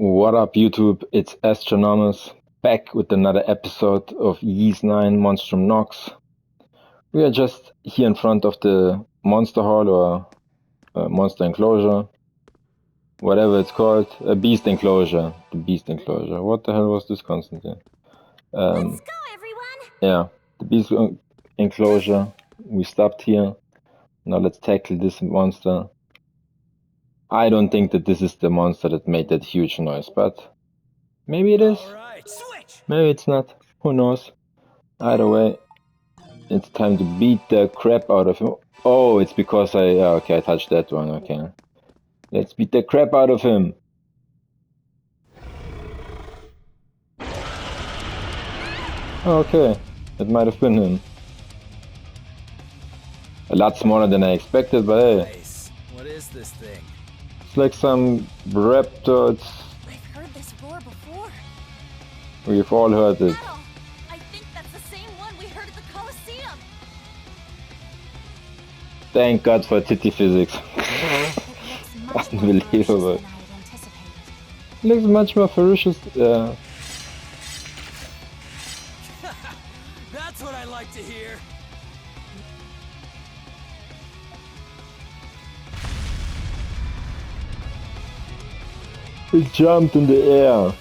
What up, YouTube? It's Astronomers back with another episode of Ys 9 Monstrum Nox. We are just here in front of the monster hall or monster enclosure, whatever it's called. A beast enclosure. The beast enclosure. What the hell was this constantly? Let's go, everyone! Yeah, the beast enclosure. We stopped here. Now let's tackle this monster. I don't think that this is the monster that made that huge noise, but maybe it is. Maybe it's not. Who knows? Either way, it's time to beat the crap out of him. Oh, it's because okay, I touched that one. Okay. Let's beat the crap out of him. Okay, it might have been him. A lot smaller than I expected, but hey. Nice. What is this thing? It's like some raptor. I've heard this roar before. We've all heard it. Adol, I think that's the same one we heard at the Colosseum. Thank God for titty physics. Unbelievable. It looks much more ferocious. That's what I like to hear. It jumped in the air.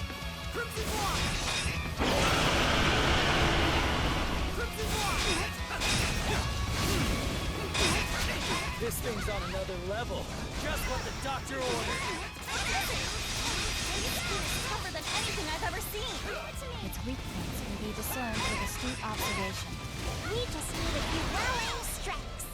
This thing's on another level. Just what the doctor ordered. It's tougher than anything I've ever seen. Its weak points can be discerned with astute observation. We just need a few whirling strikes.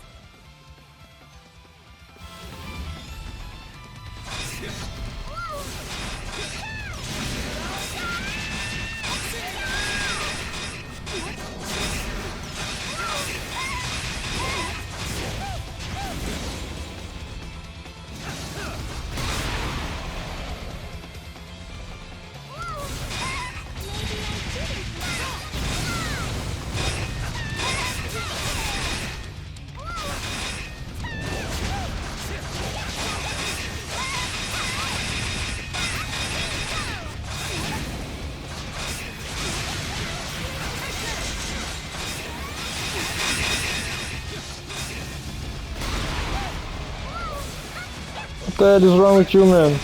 What the hell is wrong with you, man?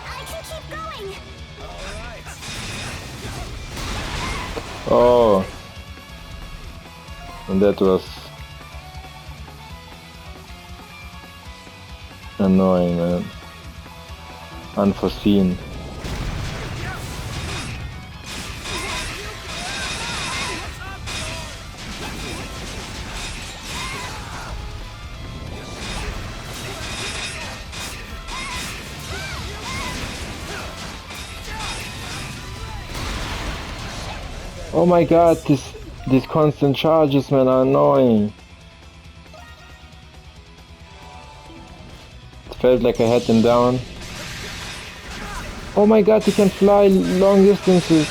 I can keep going. Oh. And that was annoying, man. Unforeseen. Oh my god, these constant charges, man, are annoying. It felt like I had them down. Oh my god, he can fly long distances.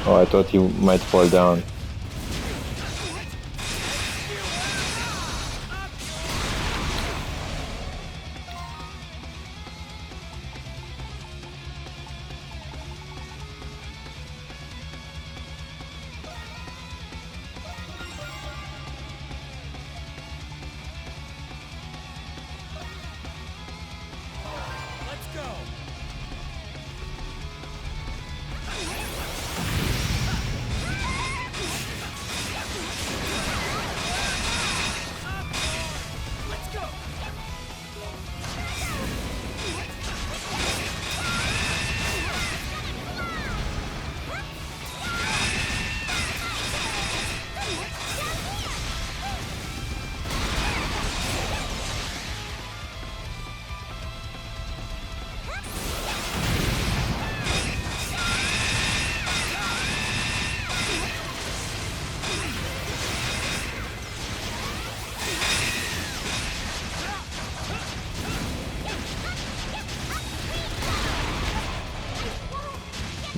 Oh, I thought he might fall down. Let's go.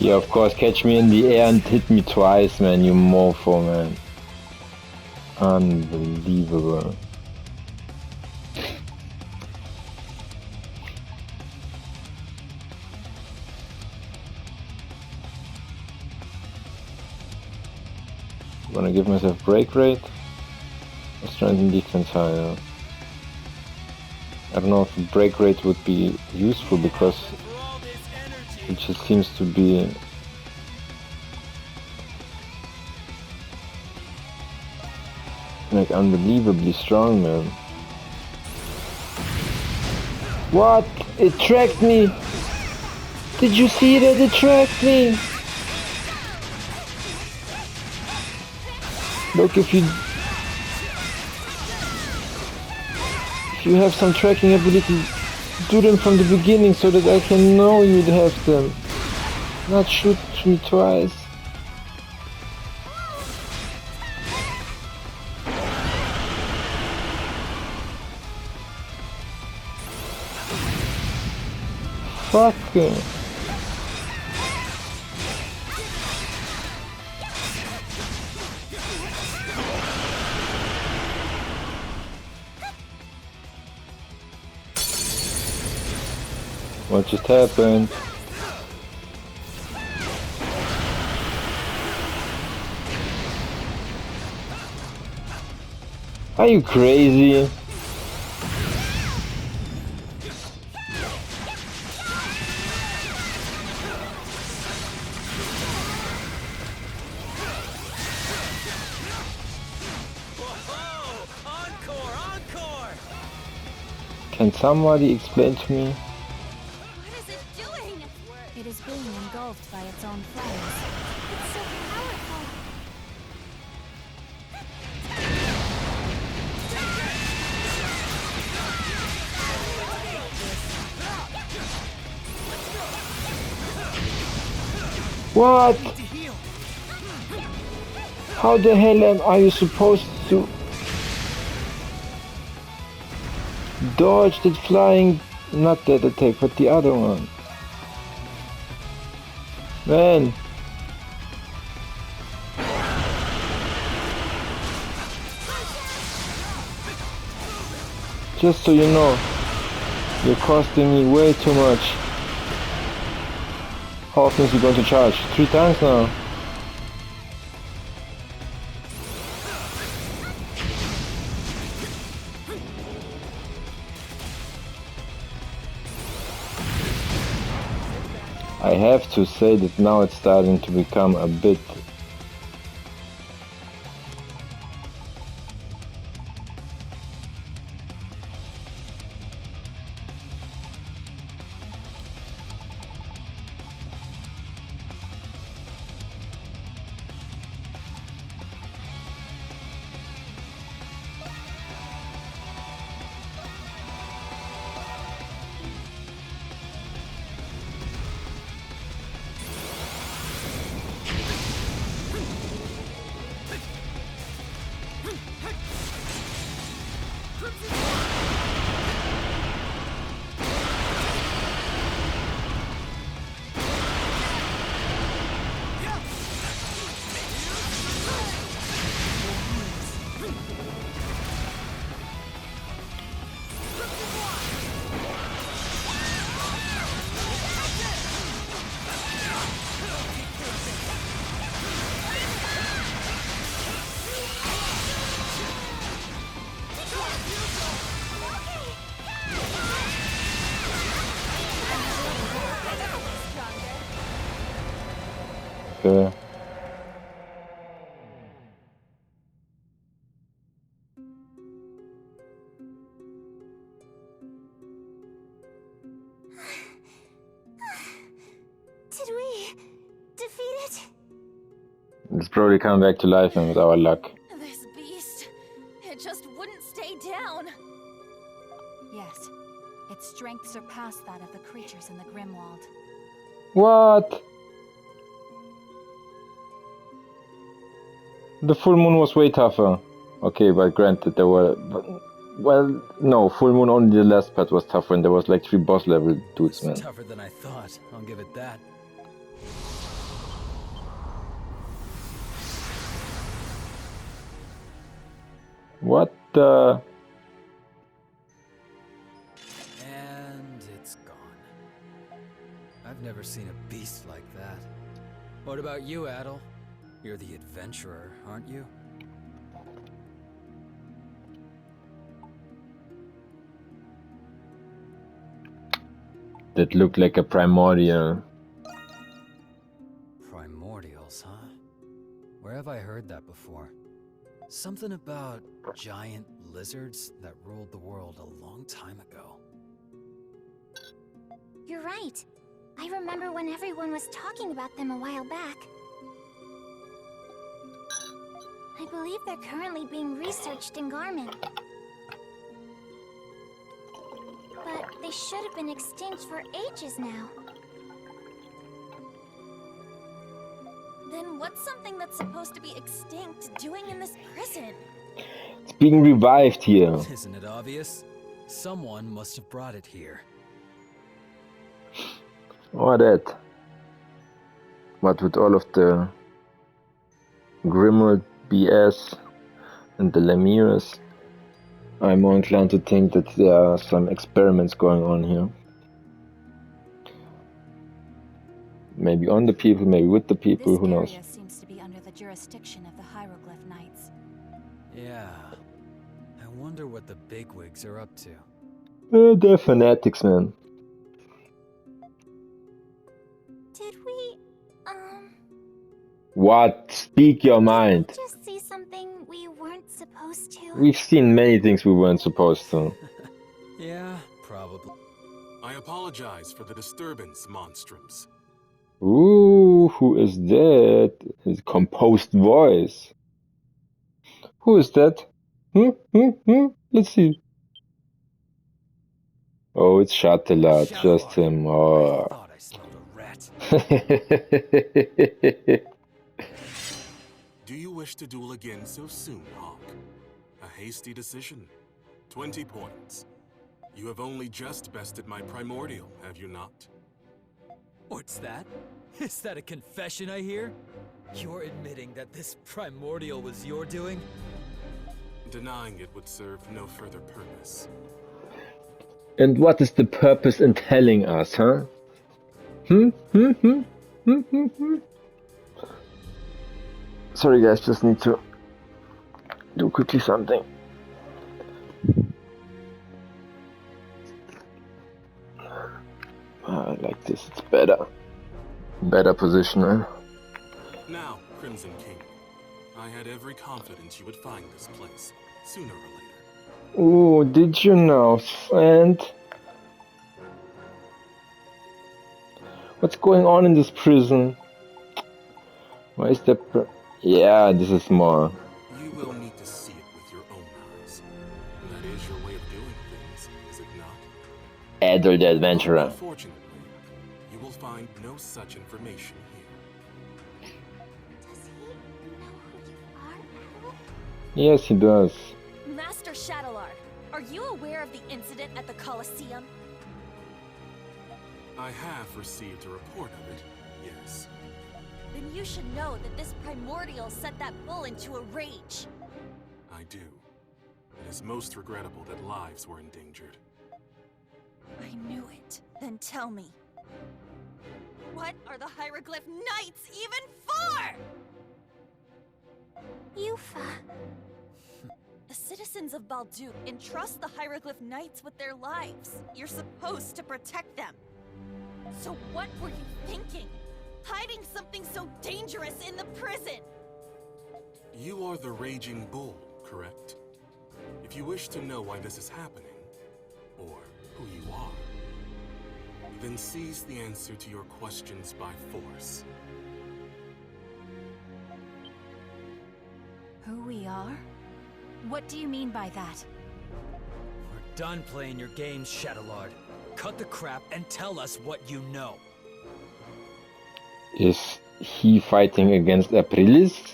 Yeah, of course, catch me in the air and hit me twice, man, you mofo, man. Unbelievable. Wanna give myself break rate? Or strength and defense higher? I don't know if break rate would be useful because For all this energy. it just seems to be like unbelievably strong, man. What? It tracked me! Did you see that? It tracked me! Look, if you have some tracking ability, do them from the beginning so that I can know you'd have them. Not shoot me twice. Fucking. What just happened? Are you crazy? Whoa! Encore! Encore! Can somebody explain to me? What is it doing? It is being engulfed by its own flames. It's so powerful. What? How the hell are you supposed to dodge that flying, not that attack, but the other one? Man. Just so you know, you're costing me way too much. How often is he going to charge? 3 times now. I have to say that now it's starting to become a bit okay. Did we defeat it? It's probably coming back to life and with our luck. This beast, it just wouldn't stay down. Yes, its strength surpassed that of the creatures in the Grimwald. What? The full moon was way tougher. Okay, but granted there were... Well, no, full moon only the last part was tougher and there was like 3 boss level dudes, man. Tougher than I thought. I'll give it that. What the? And it's gone. I've never seen a beast like that. What about you, Adol? You're the adventurer, aren't you? That looked like a primordial. Primordials, huh? Where have I heard that before? Something about giant lizards that ruled the world a long time ago. You're right. I remember when everyone was talking about them a while back. I believe they're currently being researched in Garmin. But they should have been extinct for ages now. Then what's something that's supposed to be extinct doing in this prison? It's being revived here. Isn't it obvious? Someone must have brought it here. Or that. But with all of the Grimwald BS and the Lemirs, I'm more inclined to think that there are some experiments going on here. Maybe on the people, maybe with the people, This who knows. area seems to be under the jurisdiction of the Hieroglyph Knights. Yeah. I wonder what the bigwigs are up to. They're fanatics, man. Did we, What? Speak your mind. just see something we weren't supposed to? We've seen many things we weren't supposed to. Yeah, probably. I apologize for the disturbance, Monstrums. Ooh, who is that? His composed voice. Who is that? Let's see. Oh, it's Shadowy, just him. I Oh. thought I smelled a rat. Do you wish to duel again so soon, Hawk? A hasty decision. 20 points. You have only just bested my Primordial, have you not? What's that? Is that a confession I hear? You're admitting that this Primordial was your doing? Denying it would serve no further purpose. And what is the purpose in telling us, huh? Sorry guys, just need to do quickly something. Like this, it's better. Better position, huh? Now, Crimson King, I had every confidence you would find this place, sooner or later. Oh, did you know, friend? What's going on in this prison? Why is there... Yeah, this is more... You will need to see it with your own eyes. That is your way of doing things, is it not? Adol the Adventurer. Unfortunately, you will find no such information here. Does he know who you are, Adol? Yes, he does. Master Shadowy, are you aware of the incident at the Colosseum? I have received a report of it, yes. Then you should know that this Primordial set that bull into a rage. I do. It is most regrettable that lives were endangered. I knew it. Then tell me. What are the Hieroglyph Knights even for? Yufa. The citizens of Balduq entrust the Hieroglyph Knights with their lives. You're supposed to protect them. So what were you thinking? Hiding something so dangerous in the prison? You are the Raging Bull, correct? If you wish to know why this is happening, or who you are, then seize the answer to your questions by force. Who we are? What do you mean by that? We're done playing your games, Shadowy. Cut the crap and tell us what you know. Is he fighting against Aprilis?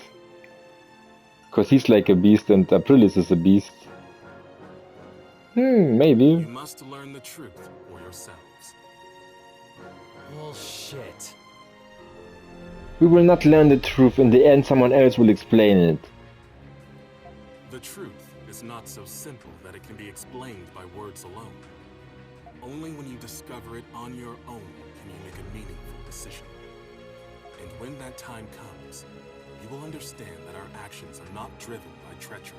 Because he's like a beast and Aprilis is a beast. Maybe. You must learn the truth for yourselves. Bullshit. We will not learn the truth. In the end, someone else will explain it. The truth is is not so simple that it can be explained by words alone. Only when you discover it on your own can you make a meaningful decision. And when that time comes, you will understand that our actions are not driven by treachery.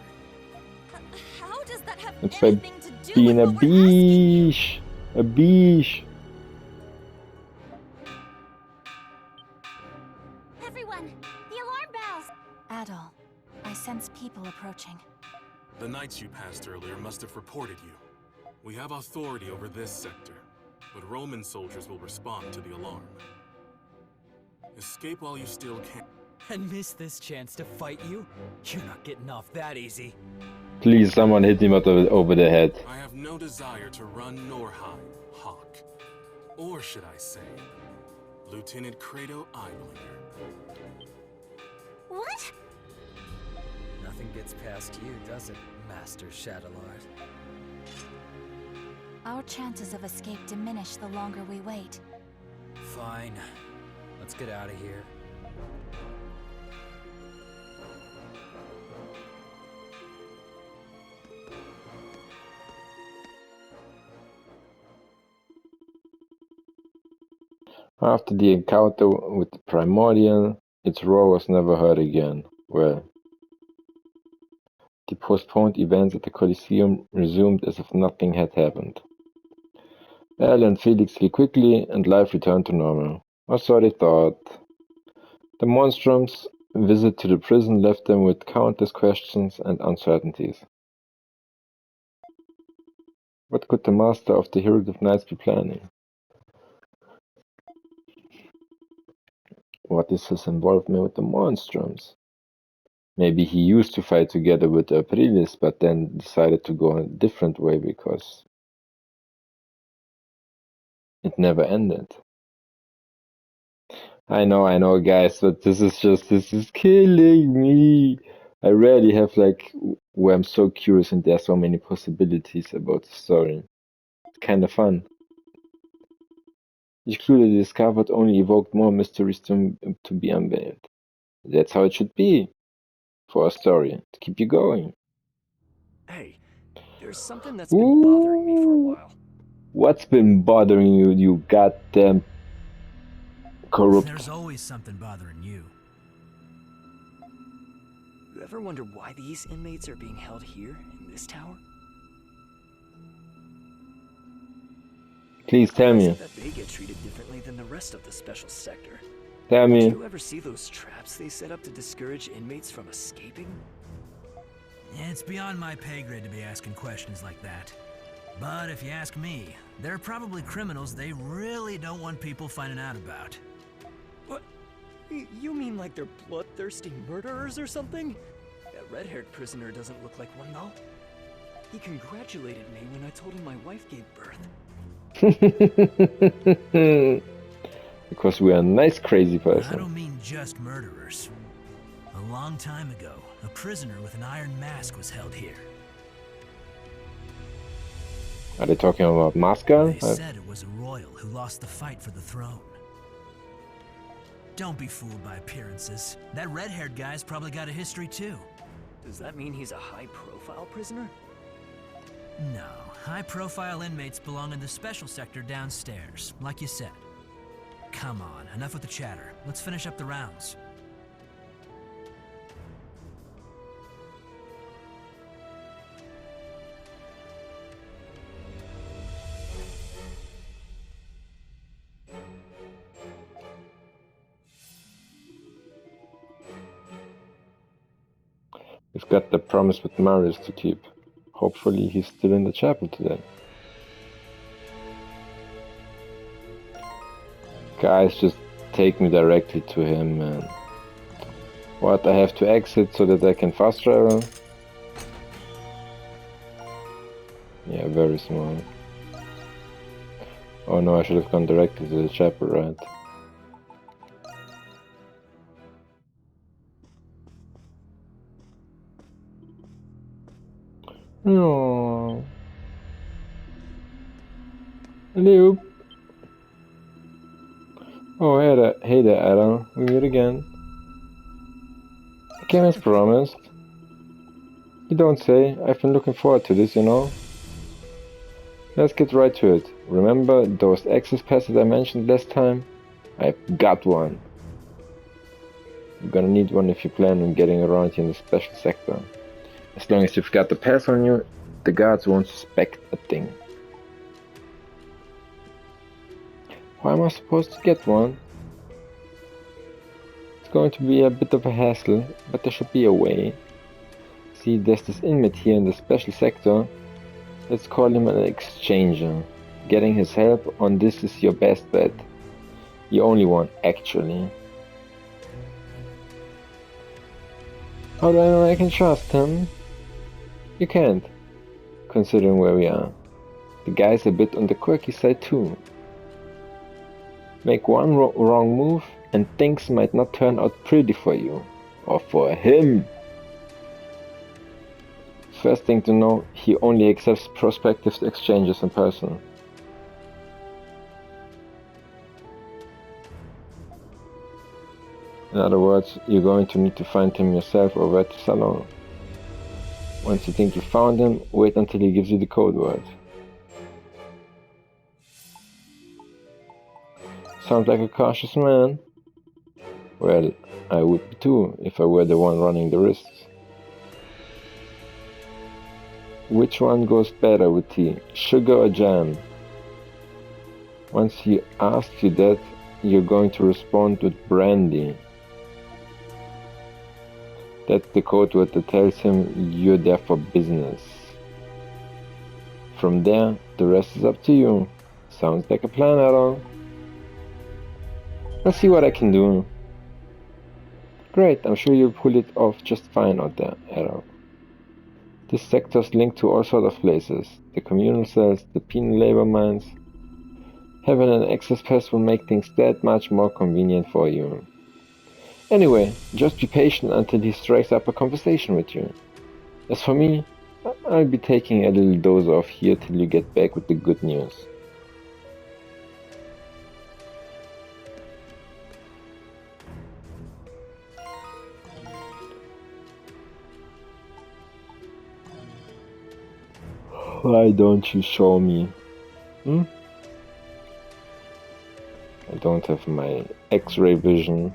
How does that have It's by anything to do being with a what we're asking you? beesh. A beesh. Everyone, the alarm bells! Adol, I sense people approaching. The knights you passed earlier must have reported you. We have authority over this sector, but Roman soldiers will respond to the alarm. Escape while you still can. And miss this chance to fight you? You're not getting off that easy. Please, someone hit him over the head. I have no desire to run nor hide, Hawk. Or should I say, Lieutenant Credo Eyeblinger. What? Nothing gets past you, does it, Master Shadowlord? Our chances of escape diminish the longer we wait. Fine. Let's get out of here. After the encounter with the Primordial, its roar was never heard again. Well, the postponed events at the Colosseum resumed as if nothing had happened. Elle and Felix flee quickly, and life returned to normal. Or so they thought. The Monstrums' visit to the prison left them with countless questions and uncertainties. What could the master of the Hieroglyph Knights be planning? What is his involvement with the Monstrums? Maybe he used to fight together with Aprilis, but then decided to go a different way because it never ended. I know, guys, but this is killing me. I rarely have where I'm so curious and there are so many possibilities about the story. It's kind of fun. Each clue that discovered only evoked more mysteries to be unveiled. That's how it should be for a story, to keep you going. Hey, there's something that's been bothering me for a while. What's been bothering you, you goddamn corrupt? There's always something bothering you. You ever wonder why these inmates are being held here, in this tower? Please tell Why is me. it that they get treated differently than the rest of the special sector? Tell me. Did you ever see those traps they set up to discourage inmates from escaping? It's beyond my pay grade to be asking questions like that. But if you ask me, they're probably criminals they really don't want people finding out about. What? You mean like they're bloodthirsty murderers or something? That red-haired prisoner doesn't look like one, though. He congratulated me when I told him my wife gave birth. Because we are a nice crazy person. I don't mean just murderers. A long time ago, a prisoner with an iron mask was held here. Are they talking about Maska? They said it was a royal who lost the fight for the throne. Don't be fooled by appearances. That red-haired guy's probably got a history too. Does that mean he's a high-profile prisoner? No, high-profile inmates belong in the special sector downstairs, like you said. Come on, enough with the chatter. Let's finish up the rounds. We've got the promise with Marius to keep. Hopefully he's still in the chapel today. Guys, just take me directly to him, man. What, I have to exit so that I can fast travel? Yeah, very small. Oh no, I should have gone directly to the chapel, right? Oh. Hello. Oh, hey there, Adol. We meet again. I came as promised. You don't say. I've been looking forward to this, you know. Let's get right to it. Remember those access passes I mentioned last time? I've got one. You're gonna need one if you plan on getting around here in the special sector. As long as you've got the pass on you, the guards won't suspect a thing. How am I supposed to get one? It's going to be a bit of a hassle, but there should be a way. See, there's this inmate here in the special sector. Let's call him an exchanger. Getting his help on this is your best bet. The only one, actually. How do I know I can trust him? You can't, considering where we are. The guy's a bit on the quirky side too. Make one wrong move and things might not turn out pretty for you. Or for him. First thing to know, he only accepts prospective exchanges in person. In other words, you're going to need to find him yourself over at the salon. Once you think you found him, wait until he gives you the code word. Sounds like a cautious man. Well, I would be too, if I were the one running the risks. Which one goes better with tea, sugar or jam? Once he asks you that, you're going to respond with brandy. That's the code word that tells him you're there for business. From there, the rest is up to you. Sounds like a plan, Adol. Let's see what I can do. Great, I'm sure you'll pull it off just fine out there, Adol. This sector's linked to all sorts of places. The communal cells, the penal labor mines. Having an access pass will make things that much more convenient for you. Anyway, just be patient until he strikes up a conversation with you. As for me, I'll be taking a little doze off here till you get back with the good news. Why don't you show me? I don't have my X-ray vision.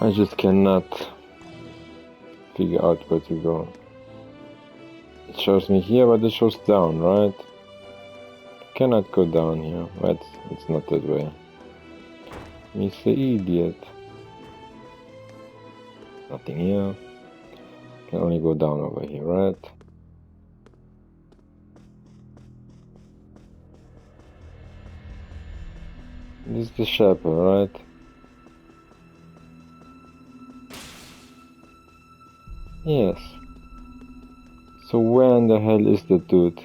I just cannot figure out where to go. It shows me here, but it shows down, right? Cannot go down here, but it's not that way. Mr. Idiot. Nothing here. Can only go down over here, right? This is the shepherd, right? Yes. So where in the hell is the dude?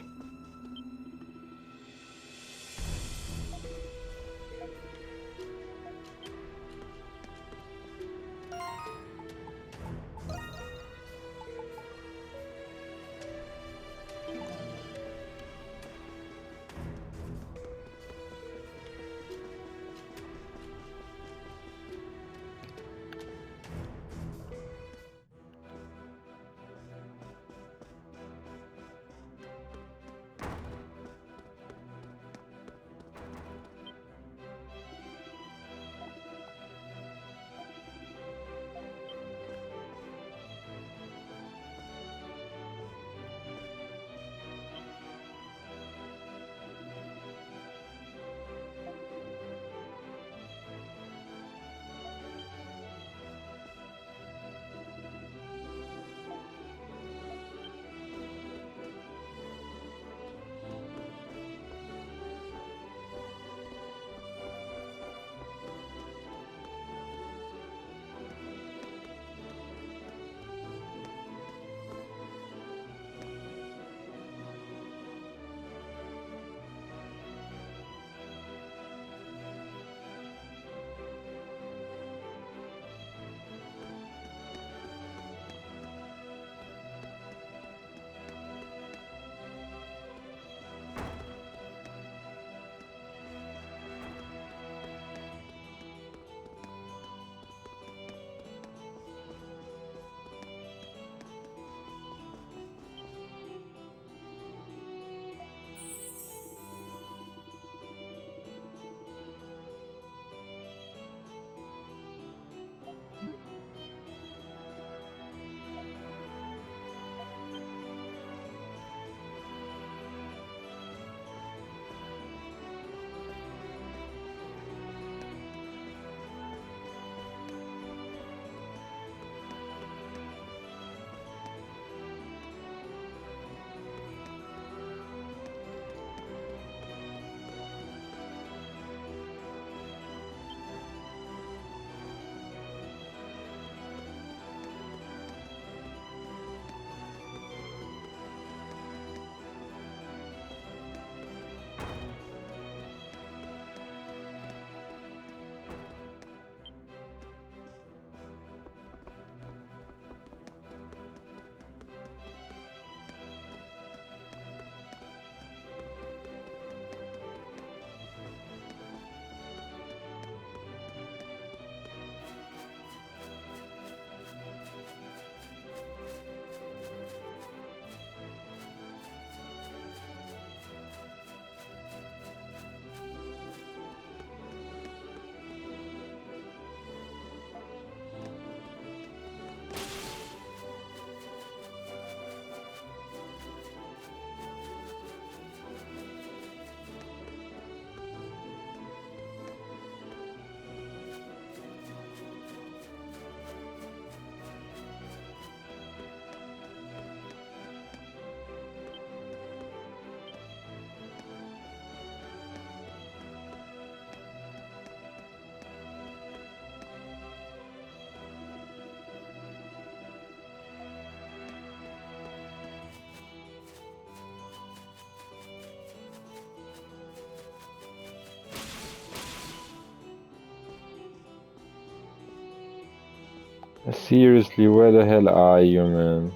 Seriously, where the hell are you, man?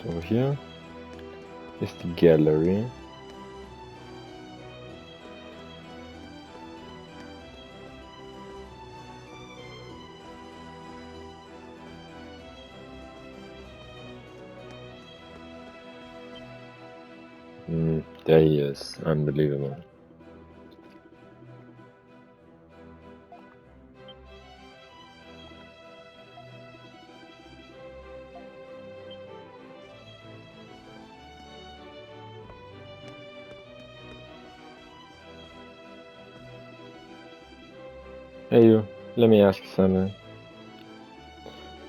Over here is the gallery. There he is. Unbelievable. Hey you, let me ask you something.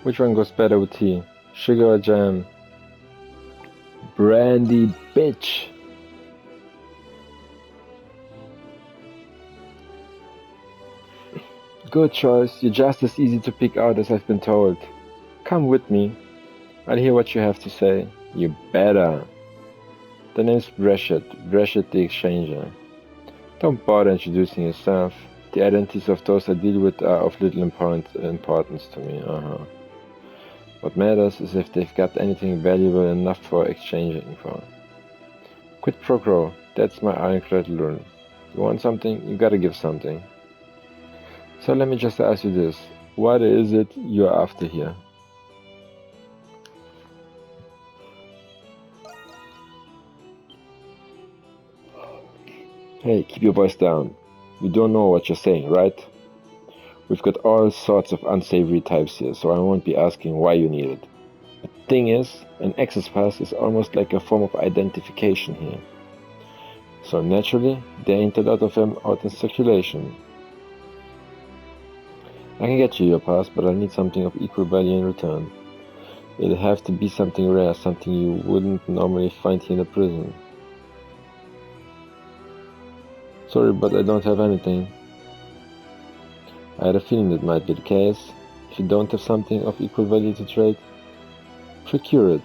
Which one goes better with tea? Sugar or jam? Brandy, bitch! Good choice, you're just as easy to pick out as I've been told. Come with me. I'll hear what you have to say. You better. The name's Breshett the Exchanger. Don't bother introducing yourself. The identities of those I deal with are of little importance to me. What matters is if they've got anything valuable enough for exchanging for. Quid pro quo, that's my ironclad rule. You want something, you gotta give something. So let me just ask you this. What is it you're after here? Hey, keep your voice down. You don't know what you're saying, right? We've got all sorts of unsavory types here, so I won't be asking why you need it. The thing is, an access pass is almost like a form of identification here. So naturally, there ain't a lot of them out in circulation. I can get you your pass, but I'll need something of equal value in return. It'll have to be something rare, something you wouldn't normally find here in a prison. Sorry, but I don't have anything. I had a feeling that might be the case. If you don't have something of equal value to trade, procure it.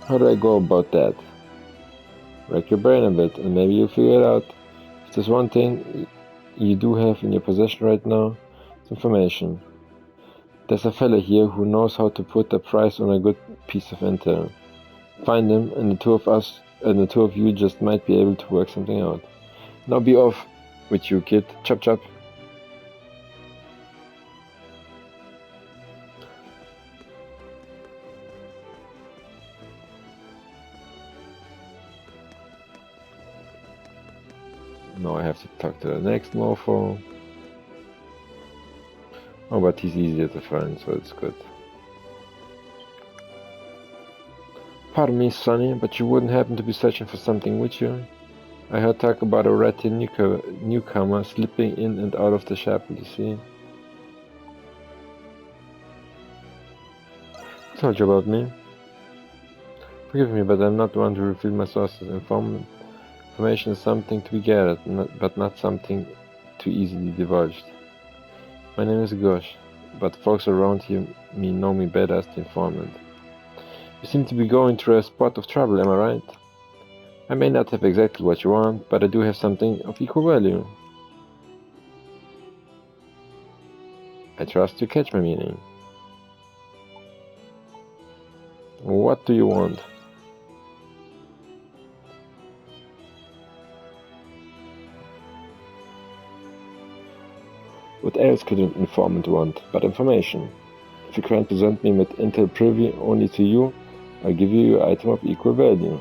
How do I go about that? Rack your brain a bit, and maybe you'll figure it out. If there's one thing you do have in your possession right now, it's information. There's a fella here who knows how to put a price on a good piece of intel. Find him, and the two of you just might be able to work something out. Now be off with you, kid. Chop chop. Now I have to talk to the next mofo. Oh, but he's easier to find, so it's good. Pardon me, Sonny, but you wouldn't happen to be searching for something, would you? I heard talk about a ratty newcomer slipping in and out of the chapel, you see. I told you about me. Forgive me, but I'm not the one to reveal my sources. Information is something to be gathered, but not something too easily divulged. My name is Gosh, but folks around here know me better as the informant. You seem to be going through a spot of trouble, am I right? I may not have exactly what you want, but I do have something of equal value. I trust you catch my meaning. What do you want? What else could an informant want but information? If you can't present me with intel privy only to you, I'll give you an item of equal value.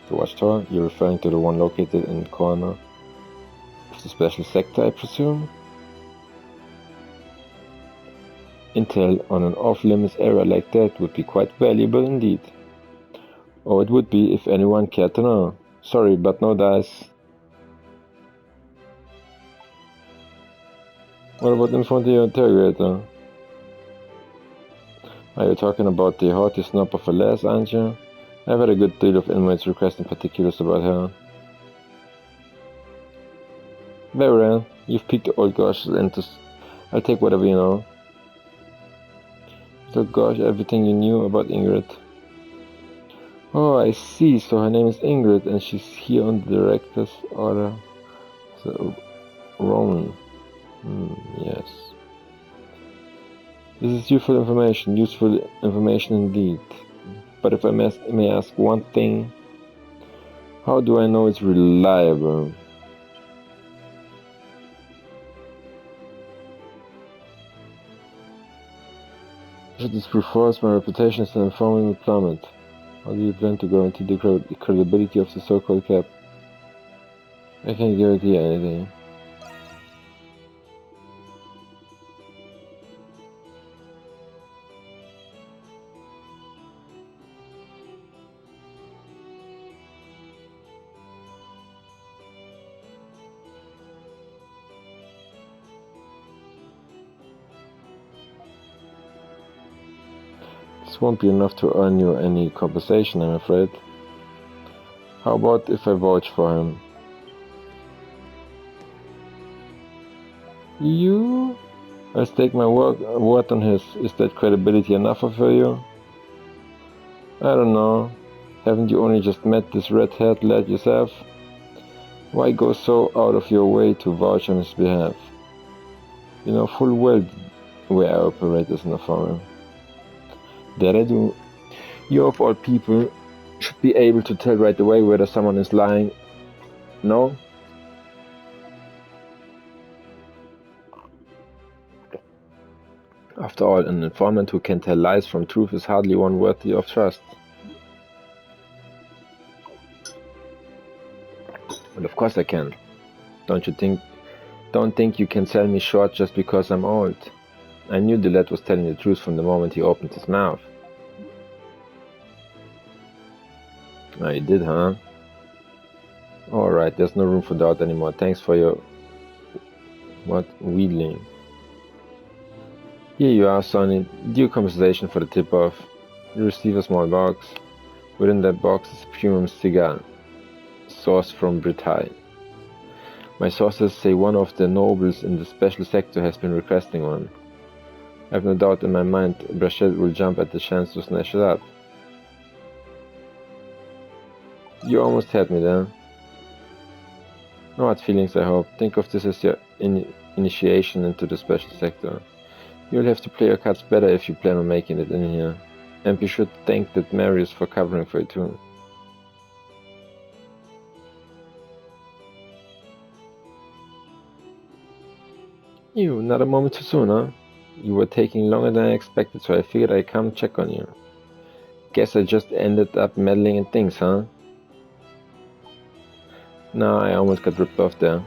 The watchtower, you're referring to the one located in the corner of the special sector, I presume? Intel on an off-limits area like that would be quite valuable indeed. Or it would be if anyone cared to know. Sorry, but no dice. What about in front of your interrogator? Are you talking about the haughty snob of a lass, aren't you? I've had a good deal of inmates requesting particulars about her. Very well, you've piqued the old Gosh's interest. I'll take whatever you know. So gosh, everything you knew about Ingrid. Oh, I see. So her name is Ingrid, and she's here on the director's order. So, Romun. Yes. This is useful information indeed. But if I may ask one thing, how do I know it's reliable? Should this reinforce my reputation as an informing plummet? How do you plan to guarantee the credibility of the so-called cap? I can't guarantee anything. This won't be enough to earn you any compensation, I'm afraid. How about if I vouch for him? You? I stake my word on his. Is that credibility enough for you? I don't know. Haven't you only just met this red-haired lad yourself? Why go so out of your way to vouch on his behalf? You know full well where I operate as an informer. That I do. You of all people should be able to tell right away whether someone is lying. No? After all, an informant who can tell lies from truth is hardly one worthy of trust. But of course I can. Don't think you can sell me short just because I'm old. I knew the lad was telling the truth from the moment he opened his mouth. Oh, you did, huh? Alright, there's no room for doubt anymore. Thanks for your... wheedling. Here you are, Sonny. Due compensation for the tip-off. You receive a small box. Within that box is a premium cigar, sourced from Britain. My sources say one of the nobles in the special sector has been requesting one. I have no doubt in my mind Brachette will jump at the chance to snatch it up. You almost had me there. No hard feelings, I hope. Think of this as your initiation into the special sector. You'll have to play your cards better if you plan on making it in here. And be sure to thank that Marius for covering for you too. You, not a moment too soon, huh? You were taking longer than I expected, so I figured I'd come check on you. Guess I just ended up meddling in things, huh? No, I almost got ripped off there.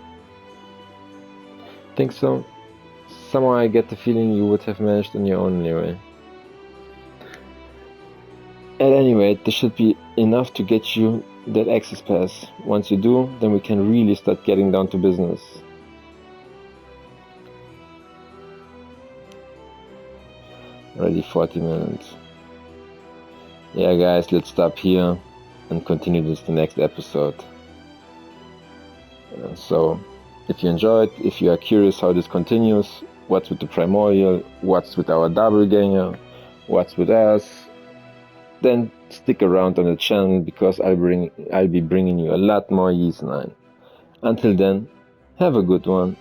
Think so? Somehow I get the feeling you would have managed on your own anyway. At any rate, this should be enough to get you that access pass. Once you do, then we can really start getting down to business. Already 40 minutes. Yeah guys, let's stop here and continue this the next episode. So, if you enjoyed, if you are curious how this continues, what's with the Primordial, what's with our doppelganger, what's with us, then stick around on the channel because I'll be bringing you a lot more Ys 9. Until then, have a good one.